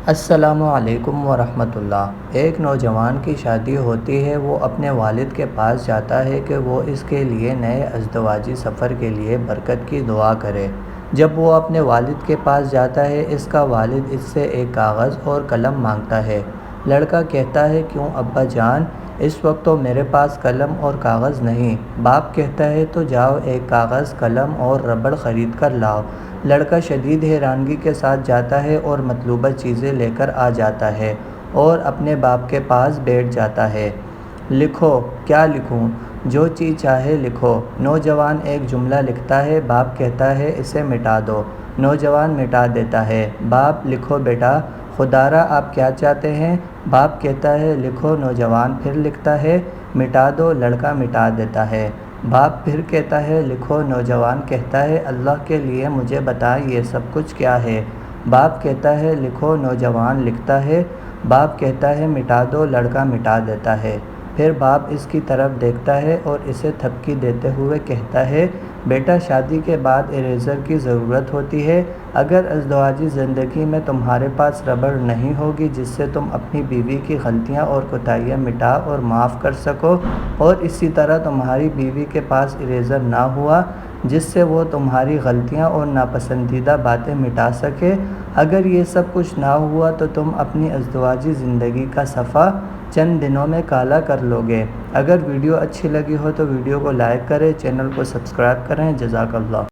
السلام علیکم ورحمۃ اللہ۔ ایک نوجوان کی شادی ہوتی ہے۔ وہ اپنے والد کے پاس جاتا ہے کہ وہ اس کے لیے نئے ازدواجی سفر کے لیے برکت کی دعا کرے۔ جب وہ اپنے والد کے پاس جاتا ہے، اس کا والد اس سے ایک کاغذ اور قلم مانگتا ہے۔ لڑکا کہتا ہے، کیوں ابا جان، اس وقت تو میرے پاس قلم اور کاغذ نہیں۔ باپ کہتا ہے، تو جاؤ ایک کاغذ، قلم اور ربڑ خرید کر لاؤ۔ لڑکا شدید حیرانگی کے ساتھ جاتا ہے اور مطلوبہ چیزیں لے کر آ جاتا ہے اور اپنے باپ کے پاس بیٹھ جاتا ہے۔ لکھو۔ کیا لکھوں؟ جو چیز چاہے لکھو۔ نوجوان ایک جملہ لکھتا ہے۔ باپ کہتا ہے، اسے مٹا دو۔ نوجوان مٹا دیتا ہے۔ باپ، لکھو بیٹا، خدا را آپ کیا چاہتے ہیں؟ باپ کہتا ہے، لکھو۔ نوجوان پھر لکھتا ہے، مٹا دو۔ لڑکا مٹا دیتا ہے۔ باپ پھر کہتا ہے، لکھو۔ نوجوان کہتا ہے، اللہ کے لیے مجھے بتائیں یہ سب کچھ کیا ہے؟ باپ کہتا ہے، لکھو۔ نوجوان لکھتا ہے۔ باپ کہتا ہے، مٹا دو۔ لڑکا مٹا دیتا ہے۔ پھر باپ اس کی طرف دیکھتا ہے اور اسے تھپکی دیتے ہوئے کہتا ہے، بیٹا، شادی کے بعد اریزر کی ضرورت ہوتی ہے۔ اگر ازدواجی زندگی میں تمہارے پاس ربڑ نہیں ہوگی جس سے تم اپنی بیوی کی غلطیاں اور کوتاہیاں مٹا اور معاف کر سکو، اور اسی طرح تمہاری بیوی کے پاس اریزر نہ ہوا جس سے وہ تمہاری غلطیاں اور ناپسندیدہ باتیں مٹا سکے، اگر یہ سب کچھ نہ ہوا تو تم اپنی ازدواجی زندگی کا صفحہ چند دنوں میں کالا کر لو گے۔ اگر ویڈیو اچھی لگی ہو تو ویڈیو کو لائک کریں، چینل کو سبسکرائب کریں۔ جزاک اللہ۔